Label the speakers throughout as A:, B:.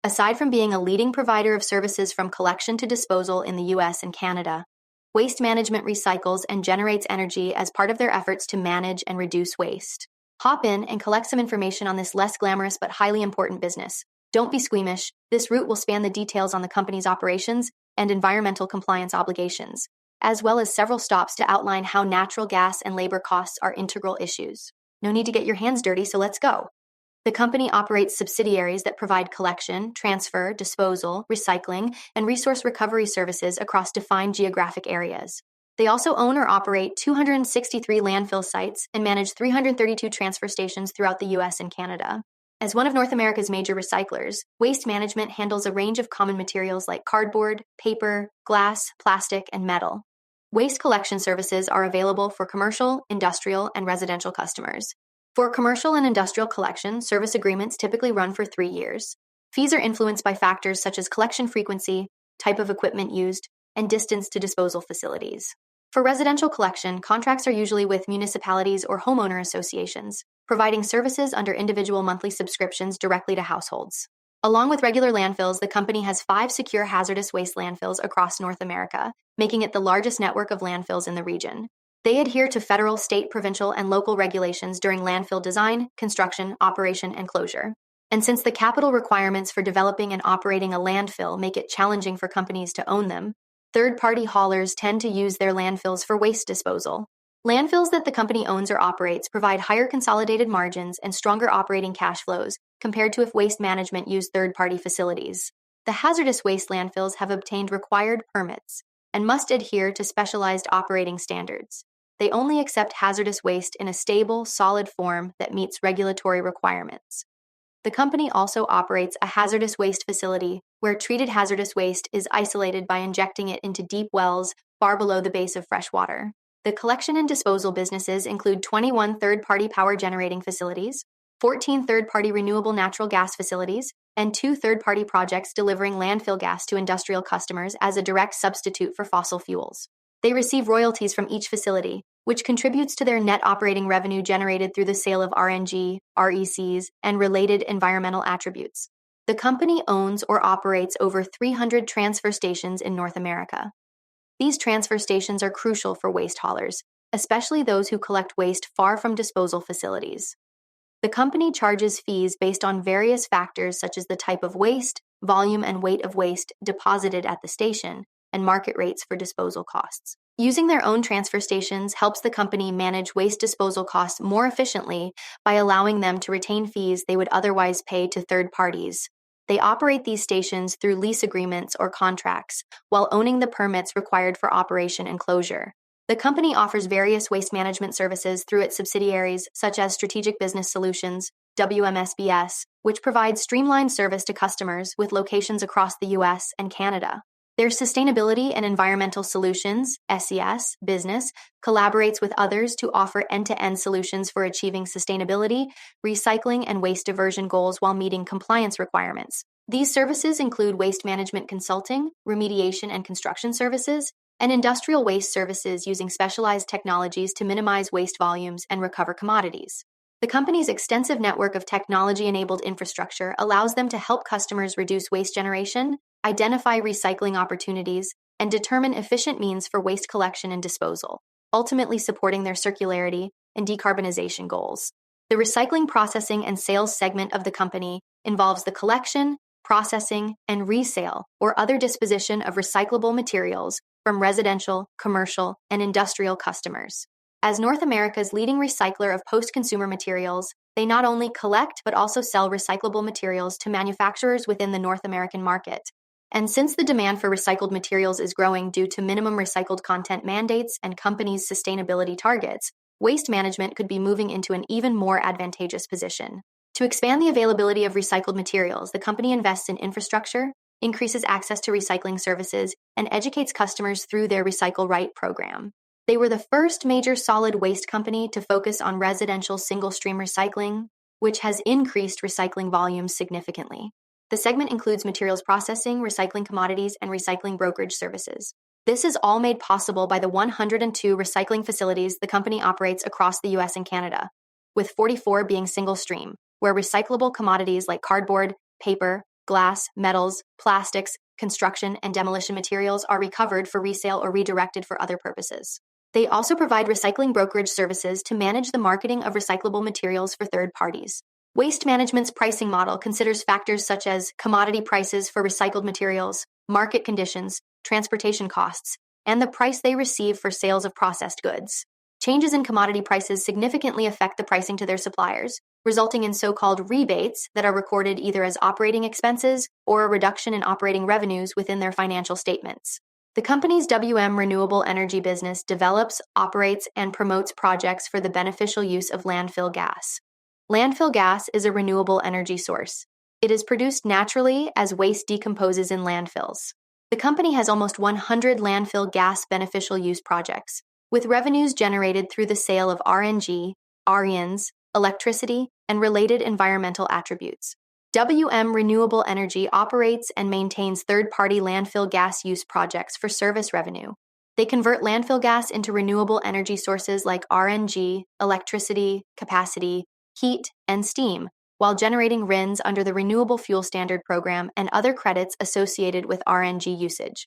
A: Aside from being a leading provider of services from collection to disposal in the US and Canada, Waste Management recycles and generates energy as part of their efforts to manage and reduce waste. Hop in and collect some information on this less glamorous but highly important business. Don't be squeamish. This route will span the details on the company's operations and environmental compliance obligations, as well as several stops to outline how natural gas and labor costs are integral issues. No need to get your hands dirty, so let's go. The company operates subsidiaries that provide collection, transfer, disposal, recycling, and resource recovery services across defined geographic areas. They also own or operate 263 landfill sites and manage 332 transfer stations throughout the US and Canada. As one of North America's major recyclers, Waste Management handles a range of common materials like cardboard, paper, glass, plastic, and metal. Waste collection services are available for commercial, industrial, and residential customers. For commercial and industrial collection, service agreements typically run for 3 years. Fees are influenced by factors such as collection frequency, type of equipment used, and distance to disposal facilities. For residential collection, contracts are usually with municipalities or homeowner associations, providing services under individual monthly subscriptions directly to households. Along with regular landfills, the company has 5 secure hazardous waste landfills across North America, making it the largest network of landfills in the region. They adhere to federal, state, provincial, and local regulations during landfill design, construction, operation, and closure. And since the capital requirements for developing and operating a landfill make it challenging for companies to own them, third-party haulers tend to use their landfills for waste disposal. Landfills that the company owns or operates provide higher consolidated margins and stronger operating cash flows compared to if Waste Management used third-party facilities. The hazardous waste landfills have obtained required permits and must adhere to specialized operating standards. They only accept hazardous waste in a stable, solid form that meets regulatory requirements. The company also operates a hazardous waste facility where treated hazardous waste is isolated by injecting it into deep wells far below the base of fresh water. The collection and disposal businesses include 21 third-party power generating facilities, 14 third-party renewable natural gas facilities, and 2 third-party projects delivering landfill gas to industrial customers as a direct substitute for fossil fuels. They receive royalties from each facility, which contributes to their net operating revenue generated through the sale of RNG, RECs, and related environmental attributes. The company owns or operates over 300 transfer stations in North America. These transfer stations are crucial for waste haulers, especially those who collect waste far from disposal facilities. The company charges fees based on various factors such as the type of waste, volume and weight of waste deposited at the station, and market rates for disposal costs. Using their own transfer stations helps the company manage waste disposal costs more efficiently by allowing them to retain fees they would otherwise pay to third parties. They operate these stations through lease agreements or contracts, while owning the permits required for operation and closure. The company offers various waste management services through its subsidiaries, such as Strategic Business Solutions, WMSBS, which provides streamlined service to customers with locations across the US and Canada. Their Sustainability and Environmental Solutions, SES, business collaborates with others to offer end-to-end solutions for achieving sustainability, recycling, and waste diversion goals while meeting compliance requirements. These services include waste management consulting, remediation and construction services, and industrial waste services using specialized technologies to minimize waste volumes and recover commodities. The company's extensive network of technology-enabled infrastructure allows them to help customers reduce waste generation, identify recycling opportunities, and determine efficient means for waste collection and disposal, ultimately supporting their circularity and decarbonization goals. The recycling processing and sales segment of the company involves the collection, processing, and resale or other disposition of recyclable materials from residential, commercial, and industrial customers. As North America's leading recycler of post-consumer materials, they not only collect but also sell recyclable materials to manufacturers within the North American market. And since the demand for recycled materials is growing due to minimum recycled content mandates and companies' sustainability targets, Waste Management could be moving into an even more advantageous position. To expand the availability of recycled materials, the company invests in infrastructure, increases access to recycling services, and educates customers through their Recycle Right program. They were the first major solid waste company to focus on residential single-stream recycling, which has increased recycling volumes significantly. The segment includes materials processing, recycling commodities, and recycling brokerage services. This is all made possible by the 102 recycling facilities the company operates across the US and Canada, with 44 being single-stream, where recyclable commodities like cardboard, paper, glass, metals, plastics, construction, and demolition materials are recovered for resale or redirected for other purposes. They also provide recycling brokerage services to manage the marketing of recyclable materials for third parties. Waste management's pricing model considers factors such as commodity prices for recycled materials, market conditions, transportation costs, and the price they receive for sales of processed goods. Changes in commodity prices significantly affect the pricing to their suppliers, resulting in so-called rebates that are recorded either as operating expenses or a reduction in operating revenues within their financial statements. The company's WM Renewable Energy business develops, operates, and promotes projects for the beneficial use of landfill gas. Landfill gas is a renewable energy source. It is produced naturally as waste decomposes in landfills. The company has almost 100 landfill gas beneficial use projects, with revenues generated through the sale of RNG, RENs, electricity, and related environmental attributes. WM Renewable Energy operates and maintains third-party landfill gas use projects for service revenue. They convert landfill gas into renewable energy sources like RNG, electricity, capacity, heat, and steam, while generating RINs under the Renewable Fuel Standard program and other credits associated with RNG usage.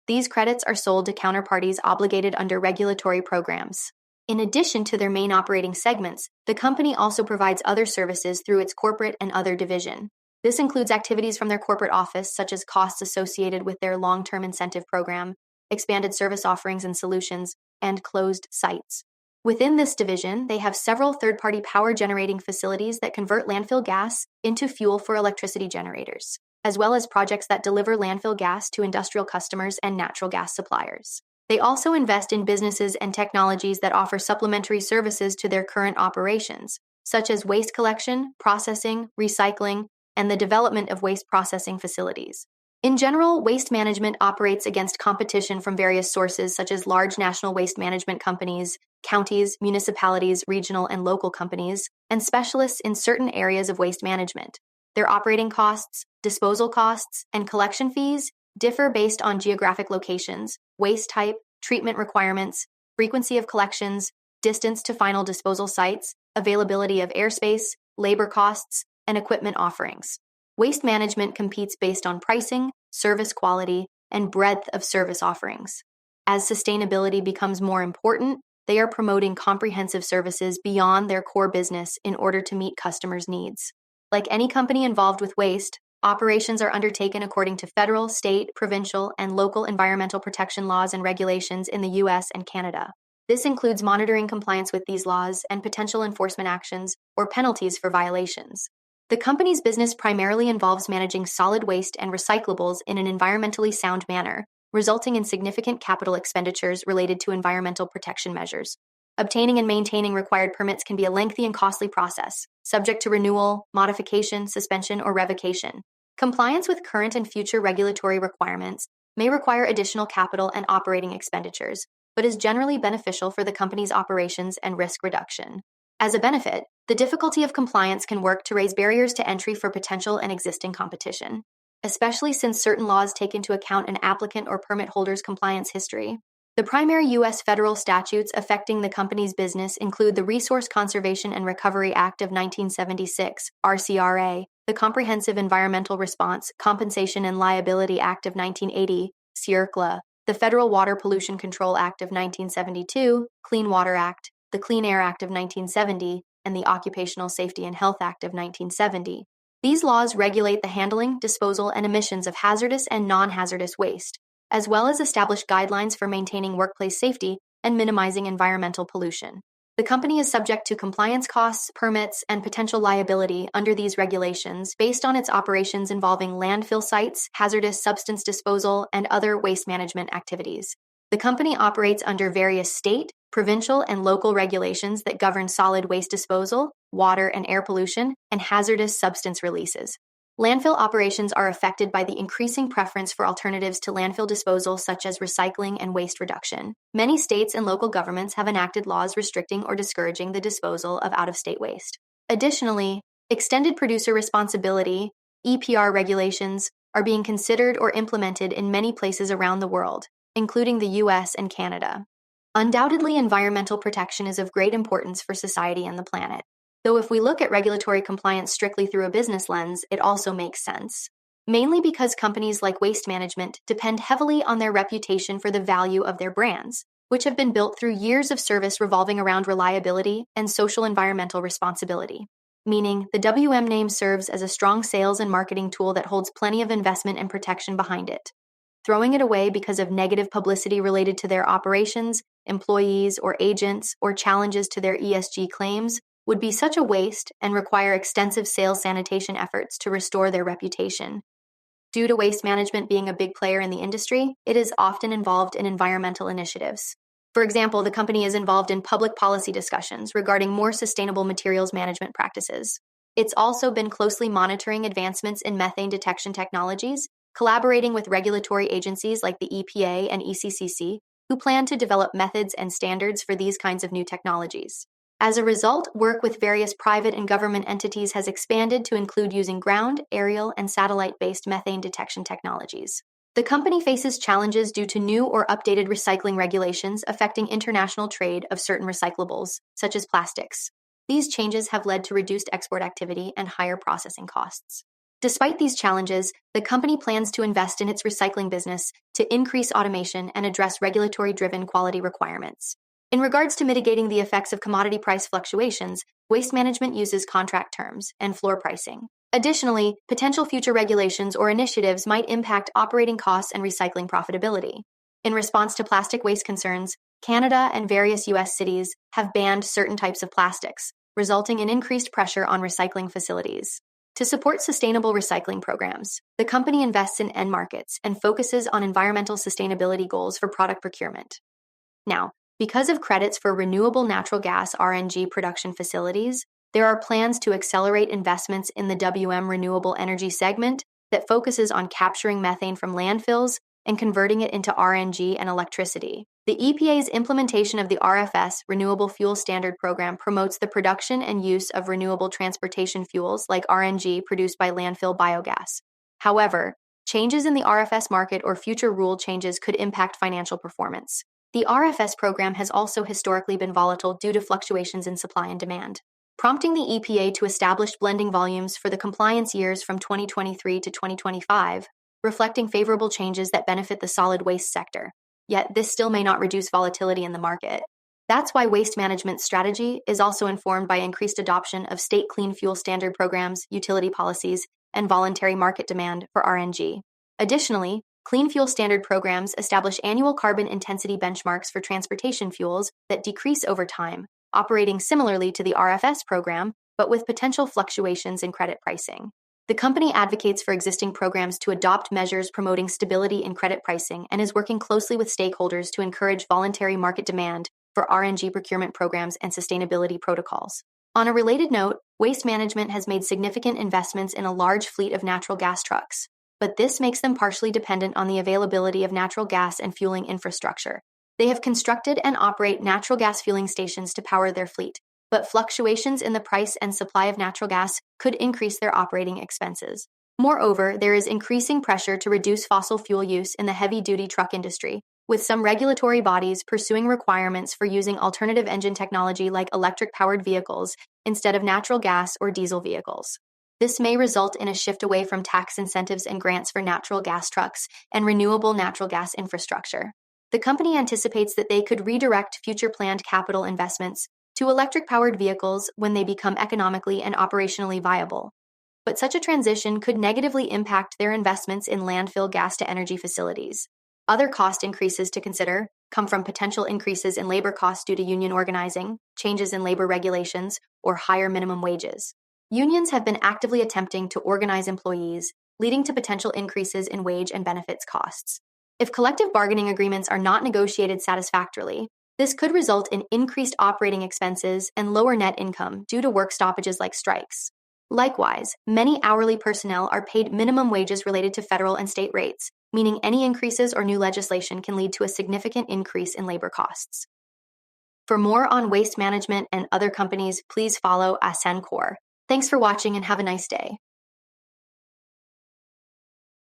A: These credits are sold to counterparties obligated under regulatory programs. In addition to their main operating segments, the company also provides other services through its corporate and other division. This includes activities from their corporate office, such as costs associated with their long-term incentive program, expanded service offerings and solutions, and closed sites. Within this division, they have several third-party power generating facilities that convert landfill gas into fuel for electricity generators, as well as projects that deliver landfill gas to industrial customers and natural gas suppliers. They also invest in businesses and technologies that offer supplementary services to their current operations, such as waste collection, processing, recycling, and the development of waste processing facilities. In general, waste management operates against competition from various sources such as large national waste management companies, counties, municipalities, regional and local companies, and specialists in certain areas of waste management. Their operating costs, disposal costs, and collection fees differ based on geographic locations, waste type, treatment requirements, frequency of collections, distance to final disposal sites, availability of airspace, labor costs, and equipment offerings. Waste management competes based on pricing, service quality, and breadth of service offerings. As sustainability becomes more important, they are promoting comprehensive services beyond their core business in order to meet customers' needs. Like any company involved with waste, operations are undertaken according to federal, state, provincial, and local environmental protection laws and regulations in the U.S. and Canada. This includes monitoring compliance with these laws and potential enforcement actions or penalties for violations. The company's business primarily involves managing solid waste and recyclables in an environmentally sound manner, resulting in significant capital expenditures related to environmental protection measures. Obtaining and maintaining required permits can be a lengthy and costly process, subject to renewal, modification, suspension, or revocation. Compliance with current and future regulatory requirements may require additional capital and operating expenditures, but is generally beneficial for the company's operations and risk reduction. As a benefit, the difficulty of compliance can work to raise barriers to entry for potential and existing competition, especially since certain laws take into account an applicant or permit holder's compliance history. The primary U.S. federal statutes affecting the company's business include the Resource Conservation and Recovery Act of 1976, RCRA, the Comprehensive Environmental Response, Compensation and Liability Act of 1980, CERCLA, the Federal Water Pollution Control Act of 1972, Clean Water Act, the Clean Air Act of 1970, and the Occupational Safety and Health Act of 1970. These laws regulate the handling, disposal, and emissions of hazardous and non-hazardous waste, as well as establish guidelines for maintaining workplace safety and minimizing environmental pollution. The company is subject to compliance costs, permits, and potential liability under these regulations based on its operations involving landfill sites, hazardous substance disposal, and other waste management activities. The company operates under various state, provincial, and local regulations that govern solid waste disposal, water and air pollution, and hazardous substance releases. Landfill operations are affected by the increasing preference for alternatives to landfill disposal, such as recycling and waste reduction. Many states and local governments have enacted laws restricting or discouraging the disposal of out-of-state waste. Additionally, extended producer responsibility, EPR regulations, are being considered or implemented in many places around the world, including the U.S. and Canada. Undoubtedly, environmental protection is of great importance for society and the planet. Though if we look at regulatory compliance strictly through a business lens, it also makes sense. mainly because companies like Waste Management depend heavily on their reputation for the value of their brands, which have been built through years of service revolving around reliability and social environmental responsibility. Meaning, the WM name serves as a strong sales and marketing tool that holds plenty of investment and protection behind it. Throwing it away because of negative publicity related to their operations, employees, or agents, or challenges to their ESG claims would be such a waste and require extensive sales sanitation efforts to restore their reputation. Due to Waste Management being a big player in the industry, it is often involved in environmental initiatives. For example, the company is involved in public policy discussions regarding more sustainable materials management practices. It's also been closely monitoring advancements in methane detection technologies, collaborating with regulatory agencies like the EPA and ECCC, who plan to develop methods and standards for these kinds of new technologies. As a result, work with various private and government entities has expanded to include using ground, aerial, and satellite-based methane detection technologies. The company faces challenges due to new or updated recycling regulations affecting international trade of certain recyclables, such as plastics. These changes have led to reduced export activity and higher processing costs. Despite these challenges, the company plans to invest in its recycling business to increase automation and address regulatory-driven quality requirements. In regards to mitigating the effects of commodity price fluctuations, Waste Management uses contract terms and floor pricing. Additionally, potential future regulations or initiatives might impact operating costs and recycling profitability. In response to plastic waste concerns, Canada and various U.S. cities have banned certain types of plastics, resulting in increased pressure on recycling facilities. To support sustainable recycling programs, the company invests in end markets and focuses on environmental sustainability goals for product procurement. Now, because of credits for renewable natural gas (RNG) production facilities, there are plans to accelerate investments in the WM renewable energy segment that focuses on capturing methane from landfills and converting it into RNG and electricity. The EPA's implementation of the RFS Renewable Fuel Standard Program promotes the production and use of renewable transportation fuels like RNG produced by landfill biogas. However, changes in the RFS market or future rule changes could impact financial performance. The RFS program has also historically been volatile due to fluctuations in supply and demand, prompting the EPA to establish blending volumes for the compliance years from 2023 to 2025, reflecting favorable changes that benefit the solid waste sector. Yet, this still may not reduce volatility in the market. That's why Waste Management's strategy is also informed by increased adoption of state clean fuel standard programs, utility policies, and voluntary market demand for RNG. Additionally, clean fuel standard programs establish annual carbon intensity benchmarks for transportation fuels that decrease over time, operating similarly to the RFS program, but with potential fluctuations in credit pricing. The company advocates for existing programs to adopt measures promoting stability in credit pricing and is working closely with stakeholders to encourage voluntary market demand for RNG procurement programs and sustainability protocols. On a related note, Waste Management has made significant investments in a large fleet of natural gas trucks, but this makes them partially dependent on the availability of natural gas and fueling infrastructure. They have constructed and operate natural gas fueling stations to power their fleet, but fluctuations in the price and supply of natural gas could increase their operating expenses. Moreover, there is increasing pressure to reduce fossil fuel use in the heavy-duty truck industry, with some regulatory bodies pursuing requirements for using alternative engine technology like electric-powered vehicles instead of natural gas or diesel vehicles. This may result in a shift away from tax incentives and grants for natural gas trucks and renewable natural gas infrastructure. The company anticipates that they could redirect future planned capital investments to electric-powered vehicles when they become economically and operationally viable. But such a transition could negatively impact their investments in landfill gas-to-energy facilities. Other cost increases to consider come from potential increases in labor costs due to union organizing, changes in labor regulations, or higher minimum wages. Unions have been actively attempting to organize employees, leading to potential increases in wage and benefits costs. If collective bargaining agreements are not negotiated satisfactorily, this could result in increased operating expenses and lower net income due to work stoppages like strikes. Likewise, many hourly personnel are paid minimum wages related to federal and state rates, meaning any increases or new legislation can lead to a significant increase in labor costs. For more on Waste Management and other companies, please follow Ascencore. Thanks for watching and have a nice day.